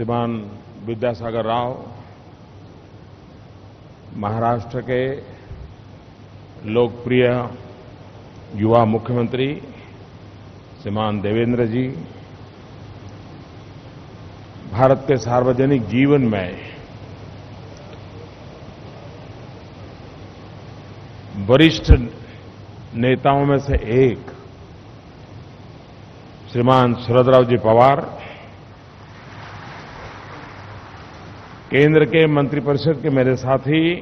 श्रीमान विद्यासागर राव महाराष्ट्र के लोकप्रिय युवा मुख्यमंत्री श्रीमान देवेंद्र जी भारत के सार्वजनिक जीवन में वरिष्ठ नेताओं में से एक श्रीमान शरद जी पवार केंद्र के मंत्रिपरिषद के मेरे साथी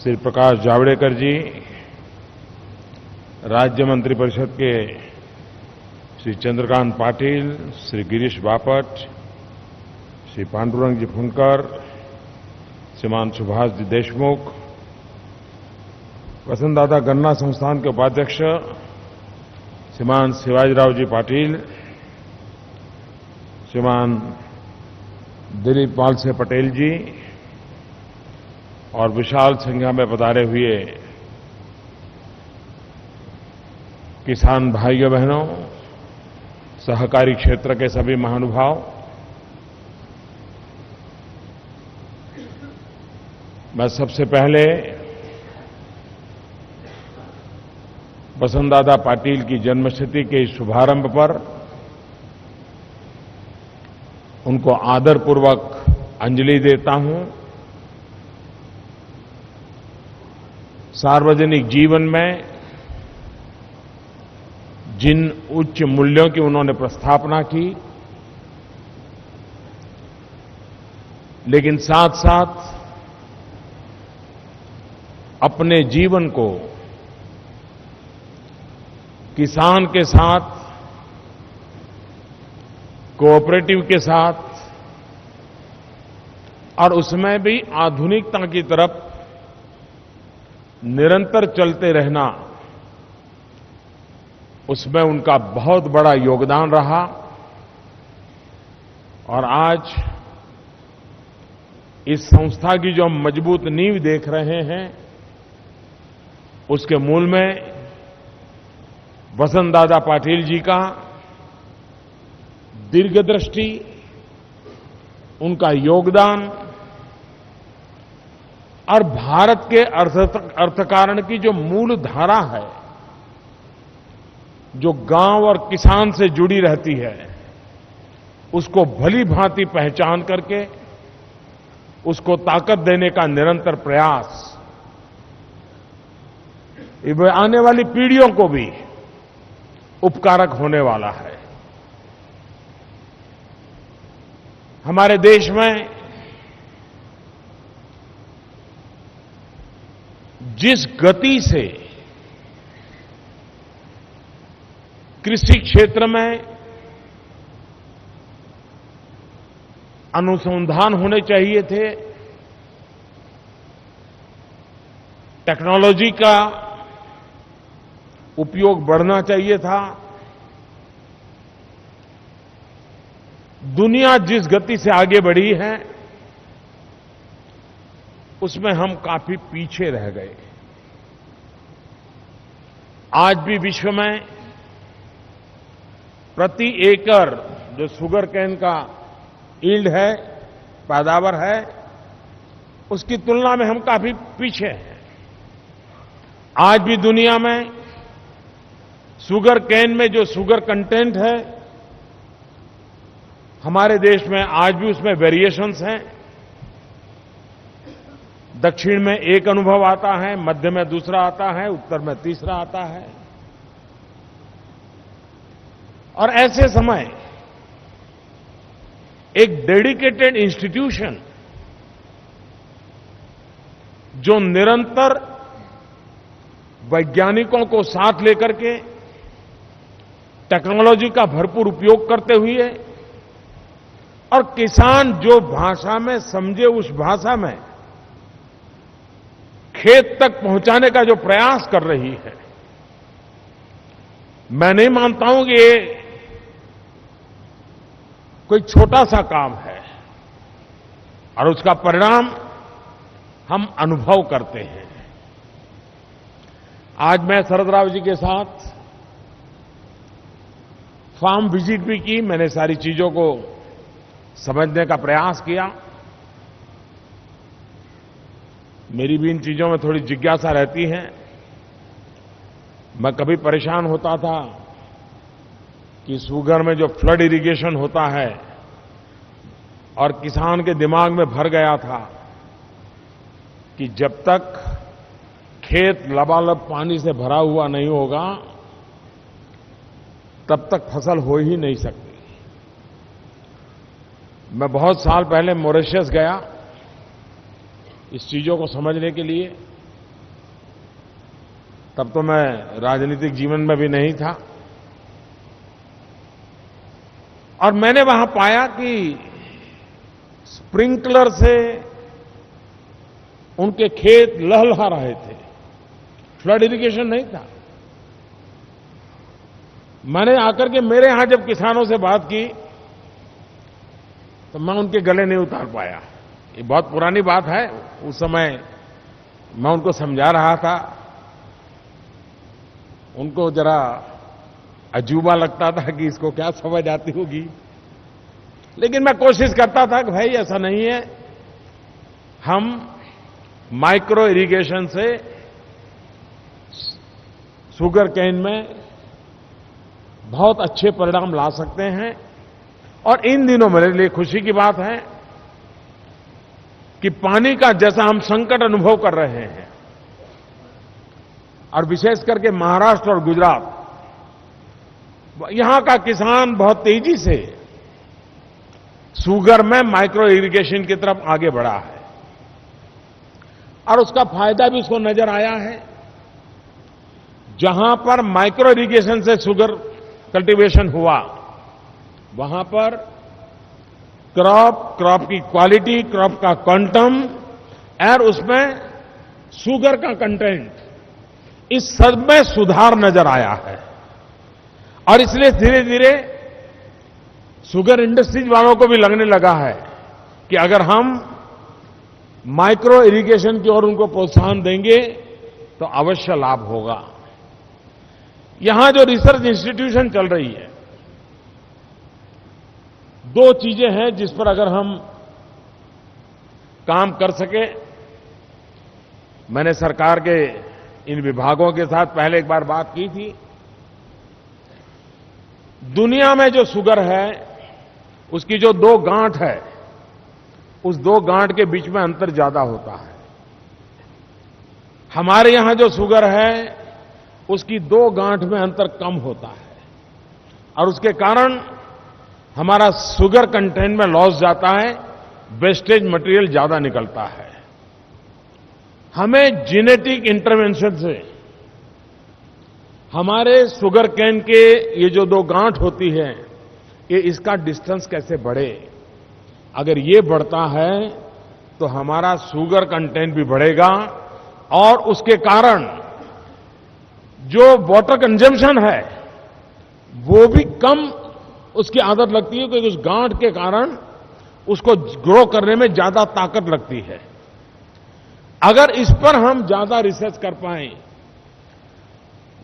श्री प्रकाश जावड़ेकर जी, राज्य मंत्रिपरिषद के श्री चंद्रकांत पाटिल, श्री गिरीश बापट, श्री पांडुरंग जी फुनकर, श्रीमान सुभाष जी देशमुख, वसंतदादा गन्ना संस्थान के उपाध्यक्ष श्रीमान शिवाजीराव जी पाटिल, श्रीमान दिलीप वालसे पटेल जी और विशाल संख्या में पधारे हुए किसान भाइयों बहनों, सहकारी क्षेत्र के सभी महानुभाव, मैं सबसे पहले वसंतदादा पाटिल की जन्मशती के इस शुभारंभ पर उनको आदरपूर्वक अंजलि देता हूं। सार्वजनिक जीवन में जिन उच्च मूल्यों की उन्होंने प्रस्थापना की, लेकिन साथ-साथ अपने जीवन को किसान के साथ, कोऑपरेटिव के साथ और उसमें भी आधुनिकता की तरफ निरंतर चलते रहना, उसमें उनका बहुत बड़ा योगदान रहा। और आज इस संस्था की जो हम मजबूत नींव देख रहे हैं, उसके मूल में वसंतदादा पाटिल जी का दीर्घदृष्टि, उनका योगदान और भारत के अर्थकारण की जो मूल धारा है, जो गांव और किसान से जुड़ी रहती है, उसको भली भांति पहचान करके उसको ताकत देने का निरंतर प्रयास, ये आने वाली पीढ़ियों को भी उपकारक होने वाला है। हमारे देश में जिस गति से कृषि क्षेत्र में अनुसंधान होने चाहिए थे, टेक्नोलॉजी का उपयोग बढ़ना चाहिए था, दुनिया जिस गति से आगे बढ़ी है, उसमें हम काफी पीछे रह गए। आज भी विश्व में प्रति एकड़ जो शुगर केन का यील्ड है, पैदावार है, उसकी तुलना में हम काफी पीछे हैं। आज भी दुनिया में शुगर केन में जो शुगर कंटेंट है, हमारे देश में आज भी उसमें वेरिएशंस हैं। दक्षिण में एक अनुभव आता है, मध्य में दूसरा आता है, उत्तर में तीसरा आता है। और ऐसे समय एक डेडिकेटेड इंस्टीट्यूशन जो निरंतर वैज्ञानिकों को साथ लेकर के टेक्नोलॉजी का भरपूर उपयोग करते हुए और किसान जो भाषा में समझे उस भाषा में खेत तक पहुंचाने का जो प्रयास कर रही है, मैं नहीं मानता हूं कि ये कोई छोटा सा काम है और उसका परिणाम हम अनुभव करते हैं। आज मैं शरद राव जी के साथ फार्म विजिट भी की, मैंने सारी चीजों को समझने का प्रयास किया। मेरी भी इन चीजों में थोड़ी जिज्ञासा रहती है। मैं कभी परेशान होता था कि शुगर में जो फ्लड इरिगेशन होता है, और किसान के दिमाग में भर गया था कि जब तक खेत लबालब पानी से भरा हुआ नहीं होगा तब तक फसल हो ही नहीं सकती। मैं बहुत साल पहले मॉरिशस गया इस चीजों को समझने के लिए। तब तो मैं राजनीतिक जीवन में भी नहीं था, और मैंने वहां पाया कि स्प्रिंकलर से उनके खेत लहलहा रहे थे, फ्लड इरिगेशन नहीं था। मैंने आकर के मेरे यहां जब किसानों से बात की तो मैं उनके गले नहीं उतार पाया। ये बहुत पुरानी बात है। उस समय मैं उनको समझा रहा था, उनको जरा अजूबा लगता था कि इसको क्या समझ आती होगी, लेकिन मैं कोशिश करता था कि भाई ऐसा नहीं है, हम माइक्रो इरिगेशन से शुगर केन में बहुत अच्छे परिणाम ला सकते हैं। और इन दिनों मेरे लिए खुशी की बात है कि पानी का जैसा हम संकट अनुभव कर रहे हैं, और विशेष करके महाराष्ट्र और गुजरात, यहां का किसान बहुत तेजी से शुगर में माइक्रो इरिगेशन की तरफ आगे बढ़ा है, और उसका फायदा भी उसको नजर आया है। जहां पर माइक्रो इरिगेशन से शुगर कल्टीवेशन हुआ, वहां पर क्रॉप की क्वालिटी, क्रॉप का क्वांटम और उसमें शुगर का कंटेंट, इस सब में सुधार नजर आया है। और इसलिए धीरे धीरे शुगर इंडस्ट्रीज वालों को भी लगने लगा है कि अगर हम माइक्रो इरिगेशन की ओर उनको प्रोत्साहन देंगे तो अवश्य लाभ होगा। यहां जो रिसर्च इंस्टीट्यूशन चल रही है, दो चीजें हैं जिस पर अगर हम काम कर सके। मैंने सरकार के इन विभागों के साथ पहले एक बार बात की थी। दुनिया में जो शुगर है उसकी जो दो गांठ है, उस दो गांठ के बीच में अंतर ज्यादा होता है। हमारे यहां जो शुगर है उसकी दो गांठ में अंतर कम होता है, और उसके कारण हमारा शुगर कंटेंट में लॉस जाता है, वेस्टेज मटेरियल ज्यादा निकलता है। हमें जेनेटिक इंटरवेंशन से हमारे शुगर केन के ये जो दो गांठ होती है, ये इसका डिस्टेंस कैसे बढ़े। अगर ये बढ़ता है तो हमारा शुगर कंटेंट भी बढ़ेगा, और उसके कारण जो वाटर कंजम्पशन है वो भी कम उसकी आदत लगती है, क्योंकि उस गांठ के कारण उसको ग्रो करने में ज्यादा ताकत लगती है। अगर इस पर हम ज्यादा रिसर्च कर पाएं,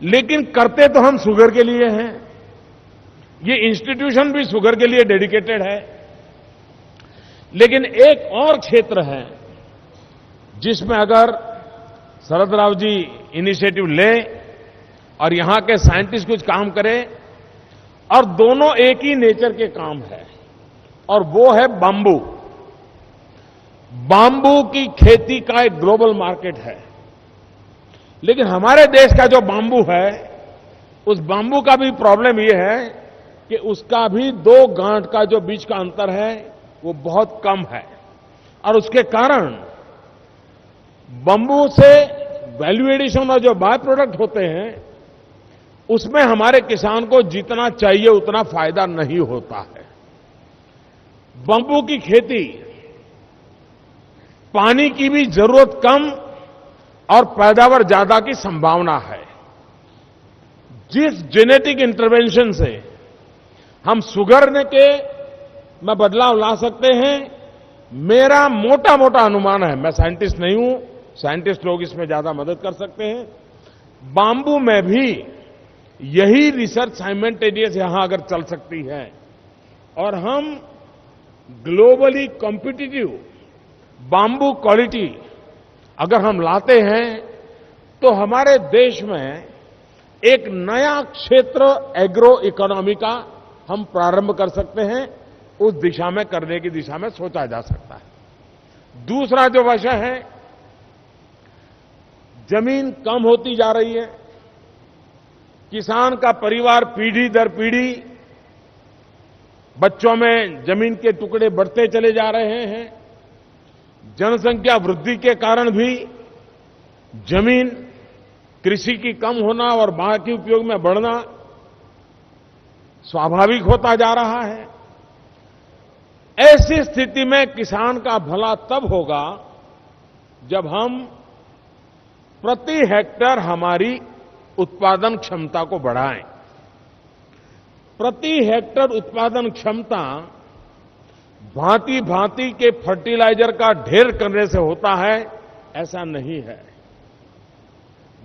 लेकिन करते तो हम शुगर के लिए हैं, ये इंस्टीट्यूशन भी शुगर के लिए डेडिकेटेड है, लेकिन एक और क्षेत्र है जिसमें अगर शरद राव जी इनिशिएटिव लें और यहां के साइंटिस्ट कुछ काम करें, और दोनों एक ही नेचर के काम है, और वो है बाम्बू। बाम्बू की खेती का एक ग्लोबल मार्केट है, लेकिन हमारे देश का जो बाम्बू है, उस बाम्बू का भी प्रॉब्लम ये है कि उसका भी दो गांठ का जो बीच का अंतर है वो बहुत कम है, और उसके कारण बाम्बू से वैल्यू एडिशन और जो बाय प्रोडक्ट होते हैं उसमें हमारे किसान को जितना चाहिए उतना फायदा नहीं होता है। बाम्बू की खेती पानी की भी जरूरत कम और पैदावार ज्यादा की संभावना है। जिस जेनेटिक इंटरवेंशन से हम शुगर के में बदलाव ला सकते हैं, मेरा मोटा मोटा अनुमान है, मैं साइंटिस्ट नहीं हूं, साइंटिस्ट लोग इसमें ज्यादा मदद कर सकते हैं, बाम्बू में भी यही रिसर्च साइमल्टेनियस यहां अगर चल सकती है और हम ग्लोबली कॉम्पिटिटिव बाम्बू क्वालिटी अगर हम लाते हैं तो हमारे देश में एक नया क्षेत्र एग्रो इकोनॉमी का हम प्रारंभ कर सकते हैं। उस दिशा में करने की दिशा में सोचा जा सकता है। दूसरा जो विषय है, जमीन कम होती जा रही है। किसान का परिवार पीढ़ी दर पीढ़ी बच्चों में जमीन के टुकड़े बढ़ते चले जा रहे हैं। जनसंख्या वृद्धि के कारण भी जमीन कृषि की कम होना और बाकी उपयोग में बढ़ना स्वाभाविक होता जा रहा है। ऐसी स्थिति में किसान का भला तब होगा जब हम प्रति हेक्टेयर हमारी उत्पादन क्षमता को बढ़ाएं। प्रति हेक्टेयर उत्पादन क्षमता भांति भांति के फर्टिलाइजर का ढेर करने से होता है, ऐसा नहीं है।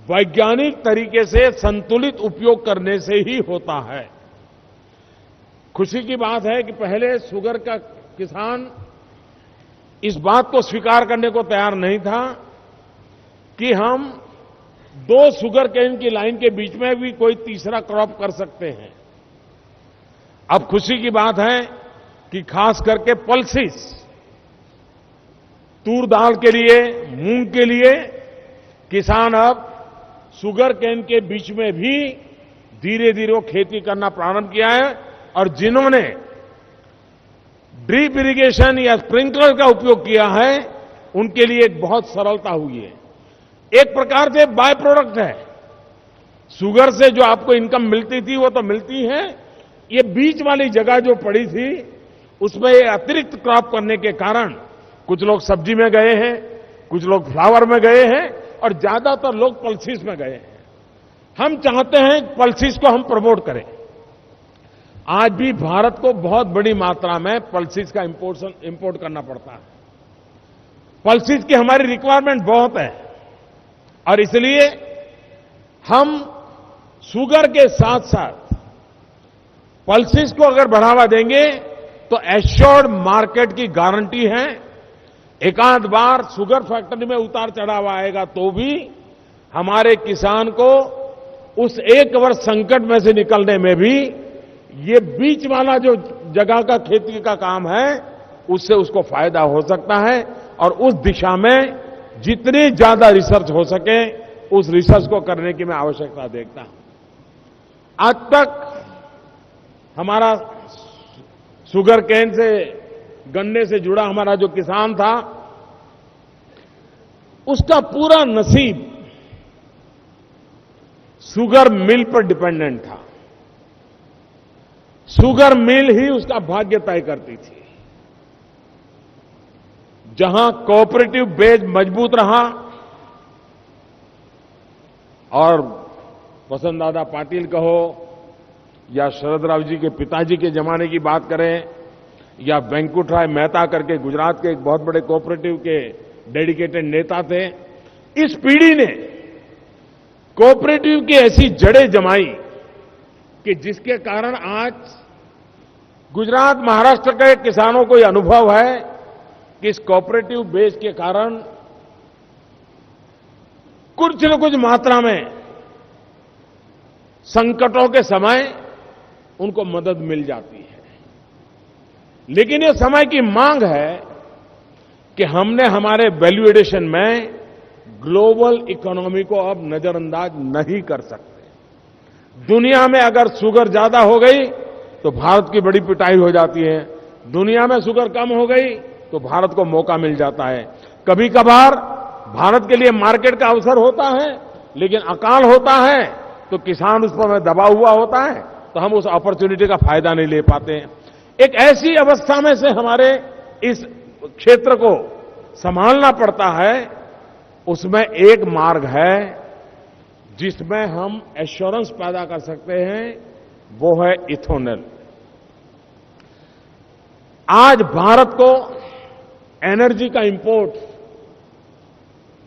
वैज्ञानिक तरीके से संतुलित उपयोग करने से ही होता है। खुशी की बात है कि पहले शुगर का किसान इस बात को स्वीकार करने को तैयार नहीं था कि हम दो शुगर केन की लाइन के बीच में भी कोई तीसरा क्रॉप कर सकते हैं। अब खुशी की बात है कि खास करके पल्सेस, तूर दाल के लिए, मूंग के लिए किसान अब शुगर केन के बीच में भी धीरे धीरे वो खेती करना प्रारंभ किया है। और जिन्होंने ड्रिप इरिगेशन या स्प्रिंकलर का उपयोग किया है, उनके लिए एक बहुत सरलता हुई है। एक प्रकार से बाय प्रोडक्ट है। शुगर से जो आपको इनकम मिलती थी वो तो मिलती है, ये बीच वाली जगह जो पड़ी थी उसमें अतिरिक्त क्रॉप करने के कारण कुछ लोग सब्जी में गए हैं, कुछ लोग फ्लावर में गए हैं और ज्यादातर लोग पल्सेस में गए हैं। हम चाहते हैं पल्सेस को हम प्रमोट करें। आज भी भारत को बहुत बड़ी मात्रा में पल्सेस का इंपोर्ट करना पड़ता है। पल्सेस की हमारी रिक्वायरमेंट बहुत है और इसलिए हम शुगर के साथ साथ पल्सेस को अगर बढ़ावा देंगे तो एश्योर्ड मार्केट की गारंटी है। एकाध बार शुगर फैक्ट्री में उतार चढ़ाव आएगा तो भी हमारे किसान को उस एक वर्ष संकट में से निकलने में भी ये बीच वाला जो जगह का खेती का काम है उससे उसको फायदा हो सकता है। और उस दिशा में जितनी ज्यादा रिसर्च हो सके उस रिसर्च को करने की मैं आवश्यकता देखता हूं। आज तक हमारा शुगर केन से, गन्ने से जुड़ा हमारा जो किसान था, उसका पूरा नसीब शुगर मिल पर डिपेंडेंट था। शुगर मिल ही उसका भाग्य तय करती थी। जहां कोऑपरेटिव बेस मजबूत रहा, और वसंत दादा पाटिल कहो या शरद राव जी के पिताजी के जमाने की बात करें या वेंकुटराय मेहता करके गुजरात के एक बहुत बड़े कोऑपरेटिव के डेडिकेटेड नेता थे, इस पीढ़ी ने कोऑपरेटिव की ऐसी जड़ें जमाई कि जिसके कारण आज गुजरात, महाराष्ट्र के किसानों को यह अनुभव है कि इस कोऑपरेटिव बेस के कारण कुछ न कुछ मात्रा में संकटों के समय उनको मदद मिल जाती है। लेकिन ये समय की मांग है कि हमने हमारे वैल्यू एडिशन में ग्लोबल इकोनॉमी को अब नजरअंदाज नहीं कर सकते। दुनिया में अगर शुगर ज्यादा हो गई तो भारत की बड़ी पिटाई हो जाती है। दुनिया में शुगर कम हो गई तो भारत को मौका मिल जाता है। कभी कभार भारत के लिए मार्केट का अवसर होता है, लेकिन अकाल होता है तो किसान उस पर दबा हुआ होता है, तो हम उस अपॉर्चुनिटी का फायदा नहीं ले पाते हैं। एक ऐसी अवस्था में से हमारे इस क्षेत्र को संभालना पड़ता है। उसमें एक मार्ग है जिसमें हम एश्योरेंस पैदा कर सकते हैं, वो है इथेनॉल। आज भारत को एनर्जी का इंपोर्ट,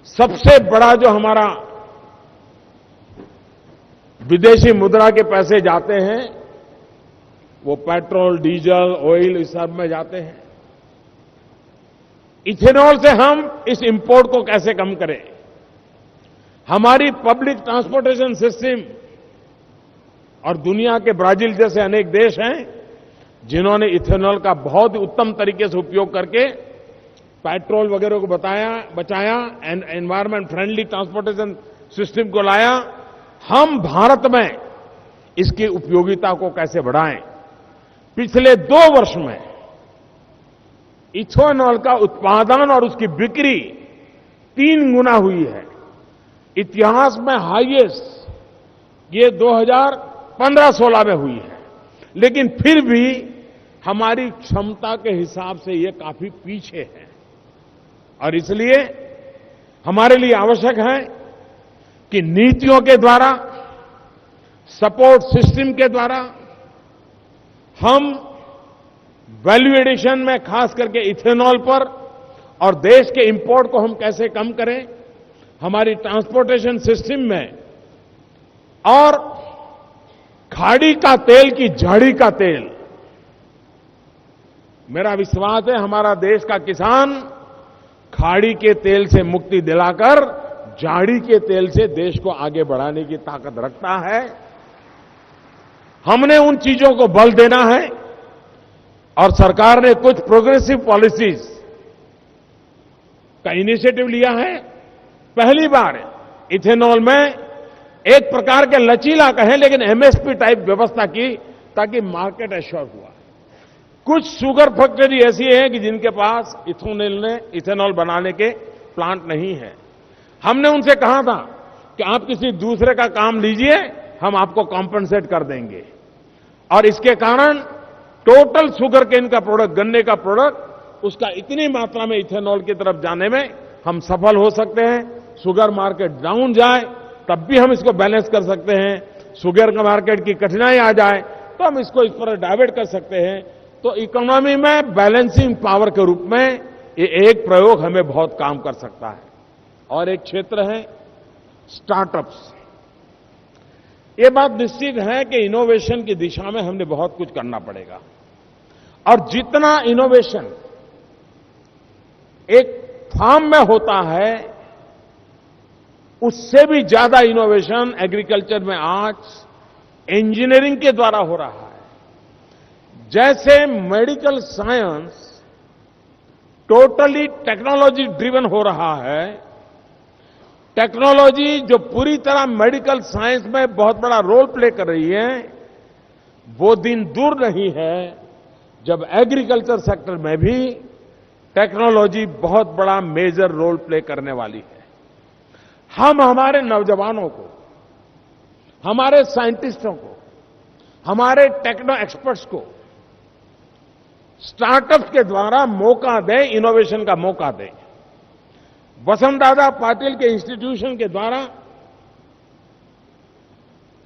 सबसे बड़ा जो हमारा विदेशी मुद्रा के पैसे जाते हैं वो पेट्रोल, डीजल, ऑयल इस सब में जाते हैं। इथेनॉल से हम इस इंपोर्ट को कैसे कम करें। हमारी पब्लिक ट्रांसपोर्टेशन सिस्टम और दुनिया के ब्राजील जैसे अनेक देश हैं जिन्होंने इथेनॉल का बहुत उत्तम तरीके से उपयोग करके पेट्रोल वगैरह को बचाया and environment friendly transportation system को लाया। हम भारत में इसकी उपयोगिता को कैसे बढ़ाएं। पिछले 2 वर्ष में इथेनॉल का उत्पादन और उसकी बिक्री 3 गुना हुई है। इतिहास में हाईएस्ट ये 2015-16 में हुई है, लेकिन फिर भी हमारी क्षमता के हिसाब से ये काफी पीछे है और इसलिए हमारे लिए आवश्यक है कि नीतियों के द्वारा, सपोर्ट सिस्टम के द्वारा हम वैल्यू एडिशन में खास करके इथेनॉल पर और देश के इंपोर्ट को हम कैसे कम करें, हमारी ट्रांसपोर्टेशन सिस्टम में और खाड़ी का तेल की झाड़ी का तेल, मेरा विश्वास है हमारा देश का किसान खाड़ी के तेल से मुक्ति दिलाकर झाड़ी के तेल से देश को आगे बढ़ाने की ताकत रखता है। हमने उन चीजों को बल देना है और सरकार ने कुछ प्रोग्रेसिव पॉलिसीज का इनिशिएटिव लिया है। पहली बार इथेनॉल में एक प्रकार के लचीला कहें लेकिन एमएसपी टाइप व्यवस्था की ताकि मार्केट एश्योर हुआ। कुछ शुगर फैक्ट्री ऐसी है कि जिनके पास इथेनॉल बनाने के प्लांट नहीं है। हमने उनसे कहा था कि आप किसी दूसरे का काम लीजिए, हम आपको कॉम्पेंसेट कर देंगे और इसके कारण टोटल शुगर केन का प्रोडक्ट, गन्ने का प्रोडक्ट, उसका इतनी मात्रा में इथेनॉल की तरफ जाने में हम सफल हो सकते हैं। शुगर मार्केट डाउन जाए तब भी हम इसको बैलेंस कर सकते हैं। शुगर का मार्केट की कठिनाई आ जाए तो हम इसको इस पर डाइवर्ट कर सकते हैं। तो इकोनॉमी में बैलेंसिंग पावर के रूप में ये एक प्रयोग हमें बहुत काम कर सकता है। और एक क्षेत्र है स्टार्टअप्स। ये बात निश्चित है कि इनोवेशन की दिशा में हमने बहुत कुछ करना पड़ेगा और जितना इनोवेशन एक फार्म में होता है उससे भी ज्यादा इनोवेशन एग्रीकल्चर में आज इंजीनियरिंग के द्वारा हो रहा है। जैसे medical science totally technology driven हो रहा है, टेक्नोलॉजी जो पूरी तरह मेडिकल साइंस में बहुत बड़ा रोल प्ले कर रही है, वो दिन दूर नहीं है जब एग्रीकल्चर सेक्टर में भी टेक्नोलॉजी बहुत बड़ा मेजर रोल प्ले करने वाली है। हम हमारे नौजवानों को, हमारे साइंटिस्टों को, हमारे टेक्नो एक्सपर्ट्स को स्टार्टअप के द्वारा मौका दें, इनोवेशन का मौका दें। वसंतदादा पाटिल के इंस्टीट्यूशन के द्वारा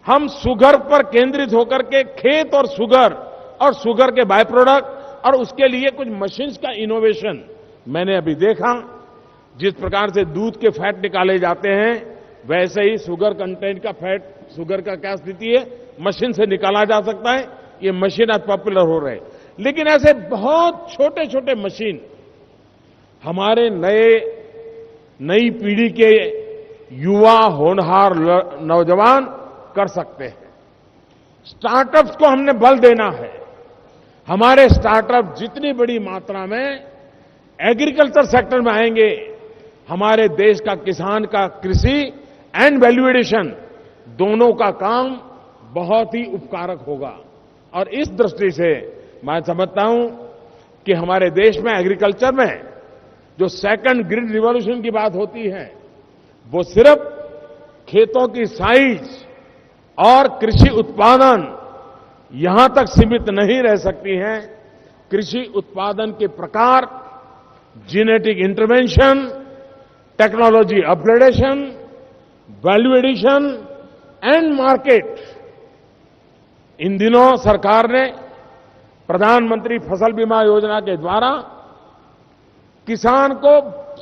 हम शुगर पर केंद्रित होकर के खेत और शुगर के बाय प्रोडक्ट और उसके लिए कुछ मशीन्स का इनोवेशन मैंने अभी देखा। जिस प्रकार से दूध के फैट निकाले जाते हैं वैसे ही शुगर कंटेंट का फैट, शुगर का क्या स्थिति है, मशीन से निकाला जा सकता है। ये मशीन आज पॉपुलर हो रहे हैं, लेकिन ऐसे बहुत छोटे छोटे मशीन हमारे नई पीढ़ी के युवा होनहार नौजवान कर सकते हैं। स्टार्टअप्स को हमने बल देना है। हमारे स्टार्टअप जितनी बड़ी मात्रा में एग्रीकल्चर सेक्टर में आएंगे, हमारे देश का किसान का कृषि एंड वैल्यू एडिशन दोनों का काम बहुत ही उपकारक होगा। और इस दृष्टि से मैं समझता हूं कि हमारे देश में एग्रीकल्चर में जो सेकंड ग्रीन रिवॉल्यूशन की बात होती है, वो सिर्फ खेतों की साइज और कृषि उत्पादन यहां तक सीमित नहीं रह सकती है। कृषि उत्पादन के प्रकार, genetic intervention, technology upgradation, value addition and market, इन दिनों सरकार ने प्रधानमंत्री फसल बीमा योजना के द्वारा किसान को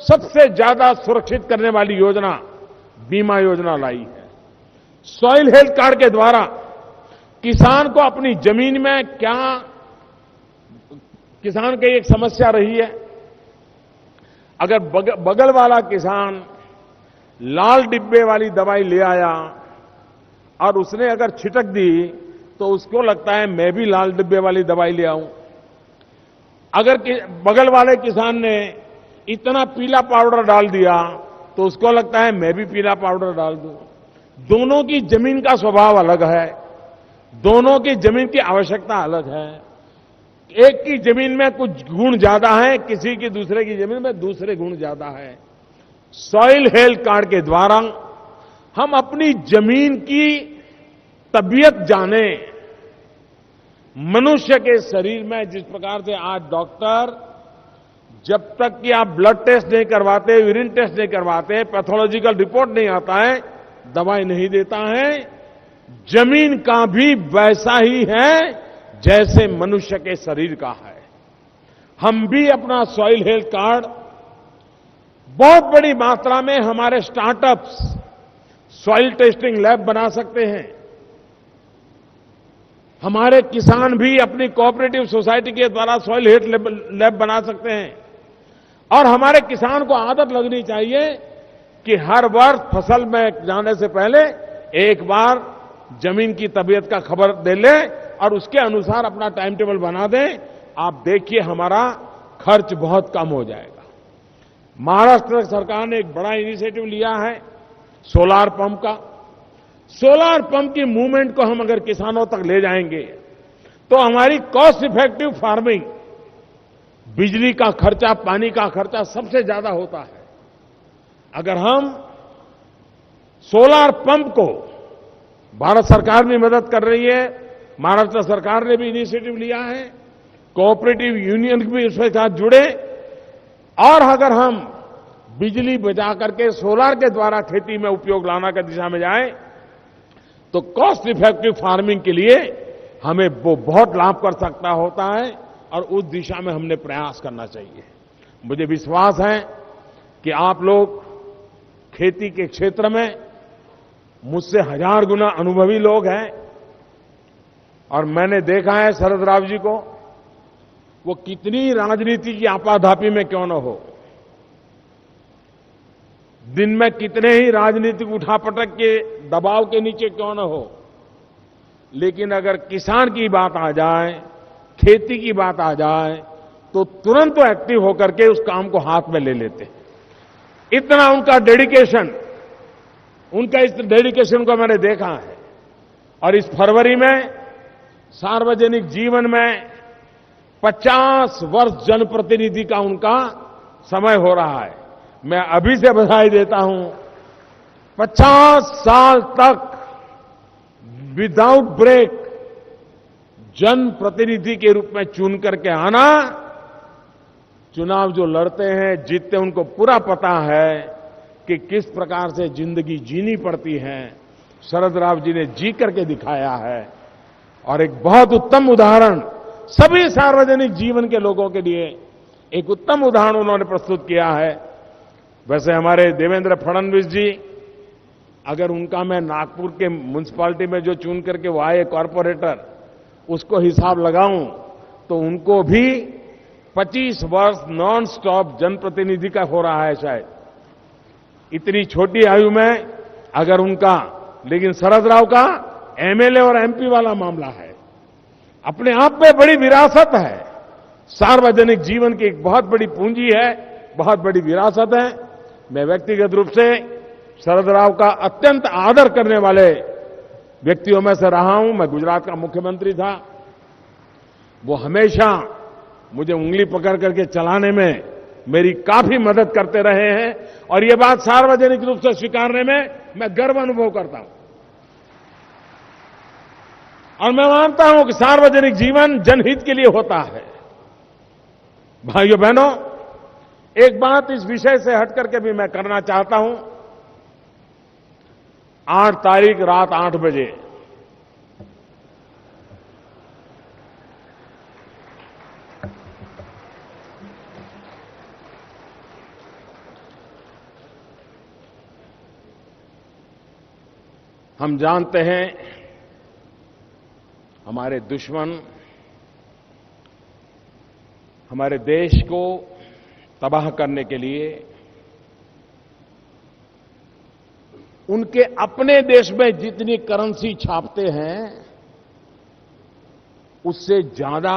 सबसे ज्यादा सुरक्षित करने वाली योजना बीमा योजना लाई है। सॉइल हेल्थ कार्ड के द्वारा किसान को अपनी जमीन में किसान की एक समस्या रही है अगर बगल वाला किसान लाल डिब्बे वाली दवाई ले आया और उसने अगर छिटक दी तो उसको लगता है मैं भी लाल डिब्बे वाली दवाई ले आऊं। अगर बगल वाले किसान ने इतना पीला पाउडर डाल दिया तो उसको लगता है मैं भी पीला पाउडर डाल दूं। दोनों की जमीन का स्वभाव अलग है, दोनों की जमीन की आवश्यकता अलग है। एक की जमीन में कुछ गुण ज्यादा है, किसी की दूसरे की जमीन में दूसरे गुण ज्यादा है। सॉइल हेल्थ कार्ड के द्वारा हम अपनी जमीन की तबीयत जाने। मनुष्य के शरीर में जिस प्रकार से आज डॉक्टर जब तक कि आप ब्लड टेस्ट नहीं करवाते, यूरिन टेस्ट नहीं करवाते, पैथोलॉजिकल रिपोर्ट नहीं आता है, दवाई नहीं देता है, जमीन का भी वैसा ही है जैसे मनुष्य के शरीर का है। हम भी अपना सॉइल हेल्थ कार्ड बहुत बड़ी मात्रा में हमारे स्टार्टअप्स सॉइल टेस्टिंग लैब बना सकते हैं। हमारे किसान भी अपनी कोऑपरेटिव सोसाइटी के द्वारा सॉइल हेल्थ लैब बना सकते हैं। और हमारे किसान को आदत लगनी चाहिए कि हर वर्ष फसल में जाने से पहले एक बार जमीन की तबीयत का खबर दे ले और उसके अनुसार अपना टाइम टेबल बना दें। आप देखिए हमारा खर्च बहुत कम हो जाएगा। महाराष्ट्र सरकार ने एक बड़ा इनिशिएटिव लिया है सोलार पंप का। सोलार पंप की मूवमेंट को हम अगर किसानों तक ले जाएंगे तो हमारी कॉस्ट इफेक्टिव फार्मिंग, बिजली का खर्चा, पानी का खर्चा सबसे ज्यादा होता है। अगर हम सोलार पंप को, भारत सरकार भी मदद कर रही है, महाराष्ट्र सरकार ने भी इनिशिएटिव लिया है, कोऑपरेटिव यूनियन भी उसके साथ जुड़े, और अगर हम बिजली बचा करके सोलार के द्वारा खेती में उपयोग लाना की दिशा में जाएं तो कॉस्ट इफेक्टिव फार्मिंग के लिए हमें वो बहुत लाभ कर सकता होता है और उस दिशा में हमने प्रयास करना चाहिए। मुझे विश्वास है कि आप लोग खेती के क्षेत्र में मुझसे 1000 गुना अनुभवी लोग हैं और मैंने देखा है शरद राव जी को, वो कितनी राजनीति की आपाधापी में क्यों न हो, दिन में कितने ही राजनीतिक उठापटक के दबाव के नीचे क्यों न हो, लेकिन अगर किसान की बात आ जाए, खेती की बात आ जाए तो तुरंत वो एक्टिव होकर के उस काम को हाथ में ले लेते। इतना उनका डेडिकेशन, उनका इस डेडिकेशन को मैंने देखा है। और इस फरवरी में सार्वजनिक जीवन में 50 वर्ष जनप्रतिनिधि का उनका समय हो रहा है। मैं अभी से बधाई देता हूं। 50 साल तक विदाउट ब्रेक जनप्रतिनिधि के रूप में चुन करके आना, चुनाव जो लड़ते हैं, जीतते, उनको पूरा पता है कि किस प्रकार से जिंदगी जीनी पड़ती है। शरद राव जी ने जी करके दिखाया है और एक बहुत उत्तम उदाहरण सभी सार्वजनिक जीवन के लोगों के लिए एक उत्तम उदाहरण उन्होंने प्रस्तुत किया है। वैसे हमारे देवेंद्र फडणवीस जी, अगर उनका मैं नागपुर के म्युनिसिपैलिटी में जो चुन करके वो आए कॉर्पोरेटर, उसको हिसाब लगाऊं तो उनको भी 25 वर्ष नॉन स्टॉप जनप्रतिनिधि का हो रहा है शायद, इतनी छोटी आयु में अगर उनका। लेकिन शरद राव का एमएलए और एमपी वाला मामला है, अपने आप में बड़ी विरासत है। सार्वजनिक जीवन की एक बहुत बड़ी पूंजी है, बहुत बड़ी विरासत है। मैं व्यक्तिगत रूप से शरद राव का अत्यंत आदर करने वाले व्यक्तियों में से रहा हूं। मैं गुजरात का मुख्यमंत्री था, वो हमेशा मुझे उंगली पकड़ करके चलाने में मेरी काफी मदद करते रहे हैं और ये बात सार्वजनिक रूप से स्वीकारने में मैं गर्व अनुभव करता हूं। और मैं मानता हूं कि सार्वजनिक जीवन जनहित के लिए होता है। भाइयों बहनों, एक बात इस विषय से हट करके भी मैं करना चाहता हूं। 8 तारीख रात 8 बजे हम जानते हैं हमारे दुश्मन हमारे देश को तबाह करने के लिए उनके अपने देश में जितनी करेंसी छापते हैं उससे ज्यादा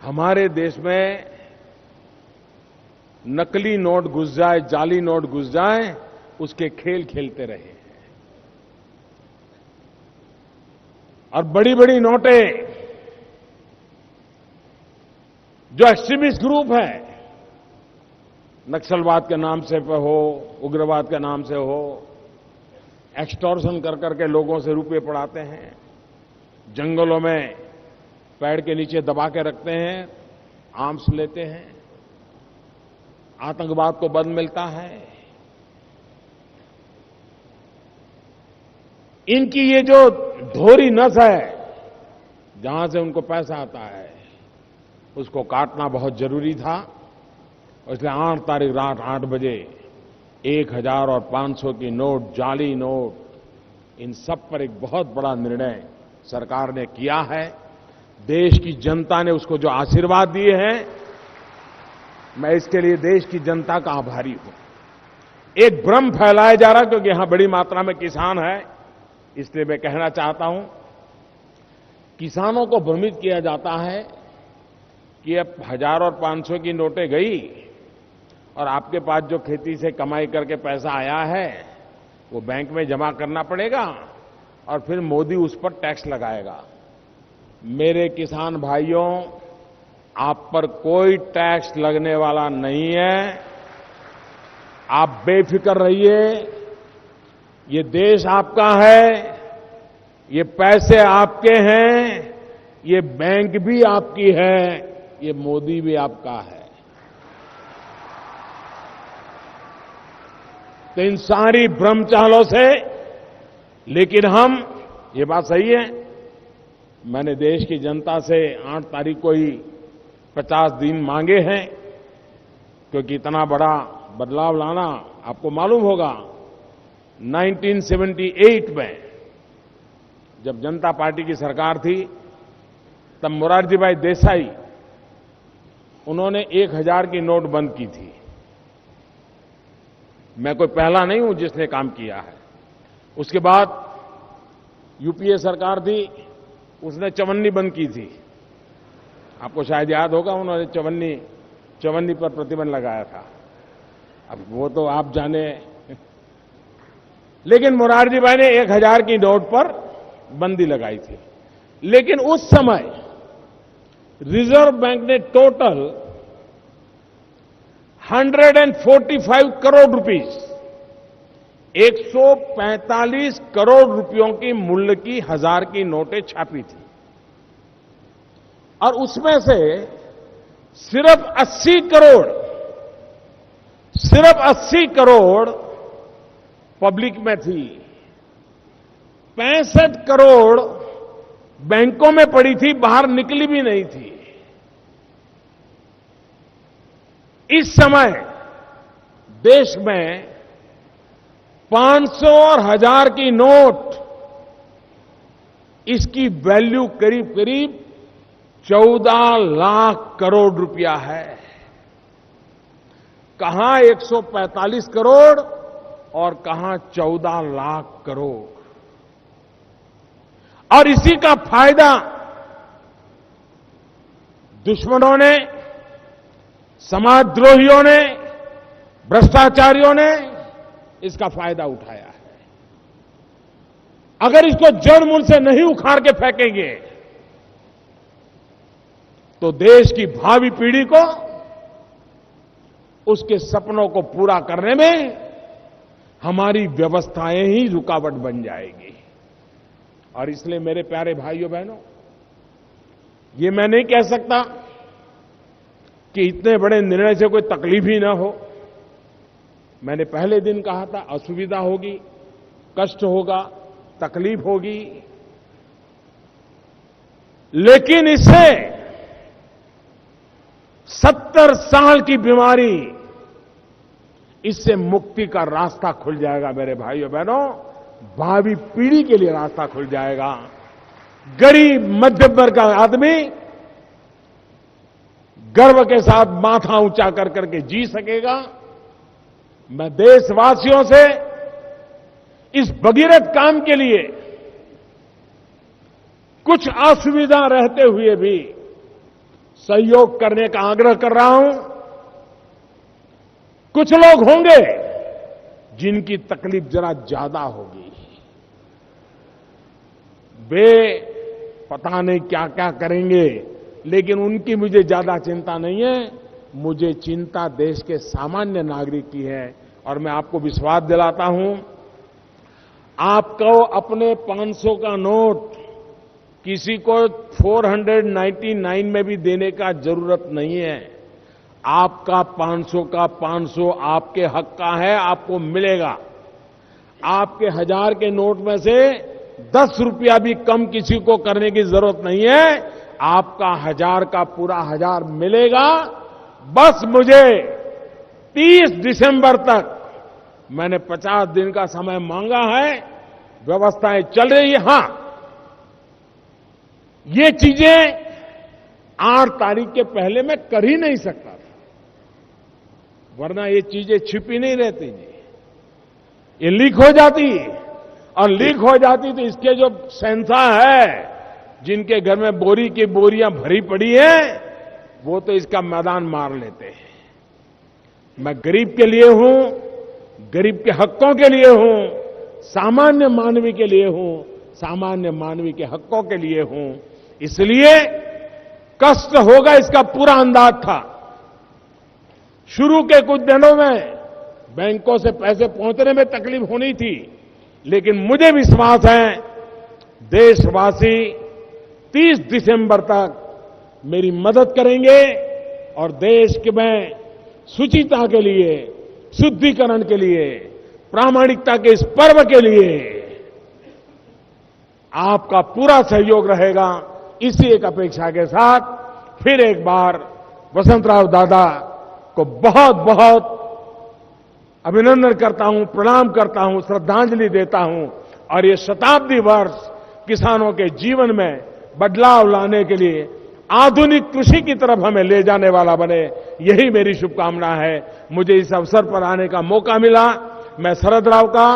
हमारे देश में नकली नोट घुस जाए, जाली नोट घुस जाए, उसके खेल खेलते रहे। और बड़ी बड़ी नोटें जो एक्सट्रीमिस्ट ग्रुप है, नक्सलवाद के नाम से हो, उग्रवाद के नाम से हो, एक्सटॉर्शन कर करके लोगों से रुपए पड़ाते हैं, जंगलों में पेड़ के नीचे दबा के रखते हैं, आर्म्स लेते हैं, आतंकवाद को बल मिलता है। इनकी ये जो धोरी नस है, जहां से उनको पैसा आता है, उसको काटना बहुत जरूरी था। इसलिए 8 तारीख रात 8 बजे 1000 और 500 की नोट, जाली नोट, इन सब पर एक बहुत बड़ा निर्णय सरकार ने किया है। देश की जनता ने उसको जो आशीर्वाद दिए हैं, मैं इसके लिए देश की जनता का आभारी हूं। एक भ्रम फैलाया जा रहा, क्योंकि यहां बड़ी मात्रा में किसान है, इसलिए मैं कहना चाहता हूं, किसानों को भ्रमित किया जाता है कि अब 1000 और 500 की नोटें गई और आपके पास जो खेती से कमाई करके पैसा आया है वो बैंक में जमा करना पड़ेगा और फिर मोदी उस पर टैक्स लगाएगा। मेरे किसान भाइयों, आप पर कोई टैक्स लगने वाला नहीं है। आप बेफिक्र रहिए। ये देश आपका है, ये पैसे आपके हैं, ये बैंक भी आपकी है, ये मोदी भी आपका है। तो इन सारी भ्रम चालों से, लेकिन हम, ये बात सही है, मैंने देश की जनता से 8 तारीख को ही 50 दिन मांगे हैं, क्योंकि इतना बड़ा बदलाव लाना, आपको मालूम होगा 1978 में जब जनता पार्टी की सरकार थी, तब मोरारजी भाई देसाई, उन्होंने 1000 की नोट बंद की थी। मैं कोई पहला नहीं हूं जिसने काम किया है। उसके बाद यूपीए सरकार थी, उसने चवन्नी बंद की थी। आपको शायद याद होगा, उन्होंने चवन्नी पर प्रतिबंध लगाया था। अब वो तो आप जाने, लेकिन मोरारजी भाई ने 1000 की नोट पर बंदी लगाई थी। लेकिन उस समय रिजर्व बैंक ने टोटल 145 करोड़ रुपीस, 145 करोड़ रुपयों की मूल्य की 1000 की नोटें छापी थी। और उसमें से सिर्फ 80 करोड़ पब्लिक में थी, 65 करोड़ बैंकों में पड़ी थी, बाहर निकली भी नहीं थी। इस समय देश में 500 और 1000 की नोट, इसकी वैल्यू करीब करीब 14 लाख करोड़ रुपया है। कहां 145 करोड़ और कहां 14 लाख करोड़। और इसी का फायदा दुश्मनों ने, समाजद्रोहियों ने, भ्रष्टाचारियों ने इसका फायदा उठाया है। अगर इसको जड़ मूल से नहीं उखाड़ के फेंकेंगे तो देश की भावी पीढ़ी को उसके सपनों को पूरा करने में हमारी व्यवस्थाएं ही रुकावट बन जाएगी। और इसलिए मेरे प्यारे भाइयों बहनों, ये मैं नहीं कह सकता कि इतने बड़े निर्णय से कोई तकलीफ ही ना हो। मैंने पहले दिन कहा था, असुविधा होगी, कष्ट होगा, तकलीफ होगी, लेकिन इससे 70 साल की बीमारी, इससे मुक्ति का रास्ता खुल जाएगा। मेरे भाइयों बहनों, भावी पीढ़ी के लिए रास्ता खुल जाएगा। गरीब मध्यम वर्ग का आदमी गर्व के साथ माथा ऊंचा कर करके जी सकेगा। मैं देशवासियों से इस भगीरथ काम के लिए कुछ असुविधा रहते हुए भी सहयोग करने का आग्रह कर रहा हूं। कुछ लोग होंगे जिनकी तकलीफ जरा ज्यादा होगी, वे पता नहीं क्या क्या करेंगे, लेकिन उनकी मुझे ज्यादा चिंता नहीं है। मुझे चिंता देश के सामान्य नागरिक की है। और मैं आपको विश्वास दिलाता हूं, आपको अपने 500 का नोट किसी को 499 में भी देने का जरूरत नहीं है। आपका 500 का 500 आपके हक का है, आपको मिलेगा। आपके 1000 के नोट में से 10 रुपया भी कम किसी को करने की जरूरत नहीं है। आपका 1000 का पूरा 1000 मिलेगा। बस मुझे 30 दिसंबर तक, मैंने 50 दिन का समय मांगा है, व्यवस्थाएं चल रही है। हां, ये चीजें 8 तारीख के पहले मैं कर ही नहीं सकता था, वरना ये चीजें छिपी नहीं रहती जी, ये लीक हो जाती। और लीक हो जाती तो इसके जो सेंसा है, जिनके घर में बोरी की बोरियां भरी पड़ी हैं, वो तो इसका मैदान मार लेते हैं। मैं गरीब के लिए हूं, गरीब के हकों के लिए हूं, सामान्य मानवी के लिए हूं, सामान्य मानवी के हकों के लिए हूं। इसलिए कष्ट होगा, इसका पूरा अंदाज था। शुरू के कुछ दिनों में बैंकों से पैसे पहुंचने में तकलीफ होनी थी, लेकिन मुझे विश्वास है देशवासी 30 दिसंबर तक मेरी मदद करेंगे और देश के में शुचिता के लिए, शुद्धिकरण के लिए, प्रामाणिकता के इस पर्व के लिए आपका पूरा सहयोग रहेगा। इसी एक अपेक्षा के साथ फिर एक बार वसंतराव दादा को बहुत बहुत अभिनंदन करता हूं, प्रणाम करता हूं, श्रद्धांजलि देता हूं। और ये शताब्दी वर्ष किसानों के जीवन में बदलाव लाने के लिए, आधुनिक कृषि की तरफ हमें ले जाने वाला बने, यही मेरी शुभकामना है। मुझे इस अवसर पर आने का मौका मिला, मैं शरद राव का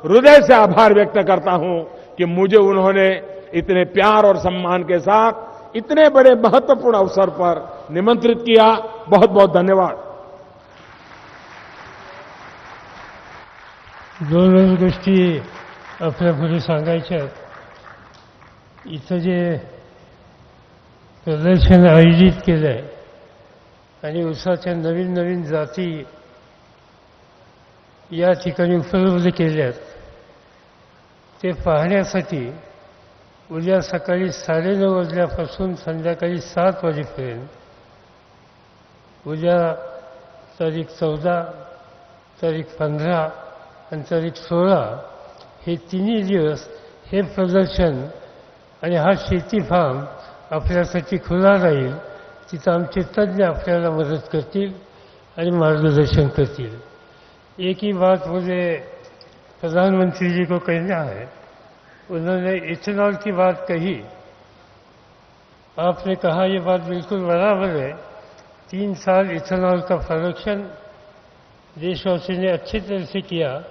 हृदय से आभार व्यक्त करता हूं कि मुझे उन्होंने इतने प्यार और सम्मान के साथ इतने बड़े महत्वपूर्ण अवसर पर निमंत्रित किया। बहुत बहुत धन्यवाद। दोन गोष्टी आपल्यापुढे सांगायच्या. इथं जे प्रदर्शन आयोजित केलंय आणि ऊसाच्या नवीन नवीन जाती या ठिकाणी उपलब्ध केल्यात, ते पाहण्यासाठी उद्या सकाळी 9:30 वाजल्यापासून संध्याकाळी 7 वाजेपर्यंत, उद्या तारीख 14, तारीख 15 आणि तारीख 16 हे तिन्ही दिवस हे प्रदर्शन आणि हा शेती फार्म आपल्यासाठी खुला राहील. तिथं आमचे तज्ञ आपल्याला मदत करतील आणि मार्गदर्शन करतील. एक ही बात मुझे प्रधानमंत्री जी को कहना है. उन्होंने इथेनॉल की बात कही, आपने कहा ये बात बिल्कुल बराबर है. 3 साल इथेनॉल का प्रोडक्शन देशवासी ने अच्छी तरह से किया,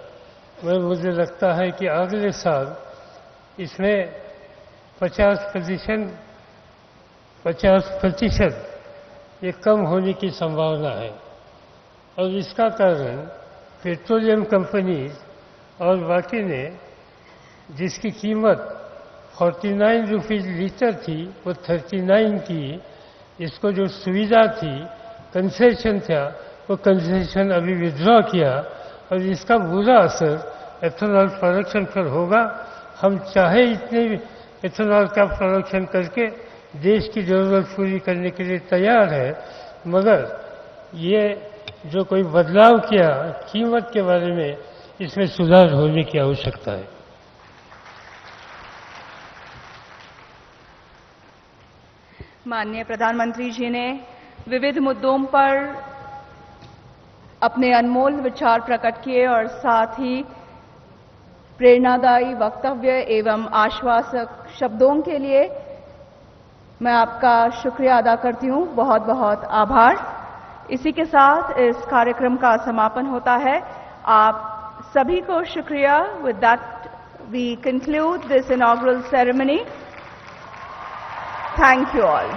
मगर मुझे लगता है कि अगले साल इसमें 50% ये कम होने की संभावना है. और इसका कारण पेट्रोलियम कंपनीज और बाकी ने जिसकी कीमत 49 रुपीज़ लीटर थी वो 39 की, इसको जो सुविधा थी, कंसेशन था, वो कंसेशन अभी विड्रॉ किया. और इसका बुरा असर एथेनॉल प्रोडक्शन पर होगा. हम चाहे इतने एथेनॉल का प्रोडक्शन करके देश की जरूरत पूरी करने के लिए तैयार है, मगर ये जो कोई बदलाव किया कीमत के बारे में, इसमें सुधार होने की आवश्यकता है. माननीय प्रधानमंत्री जी ने विविध मुद्दों पर अपने अनमोल विचार प्रकट किए और साथ ही प्रेरणादायी वक्तव्य एवं आश्वासक शब्दों के लिए मैं आपका शुक्रिया अदा करती हूँ, बहुत बहुत आभार। इसी के साथ इस कार्यक्रम का समापन होता है। आप सभी को शुक्रिया। With that we conclude this inaugural ceremony. Thank you all.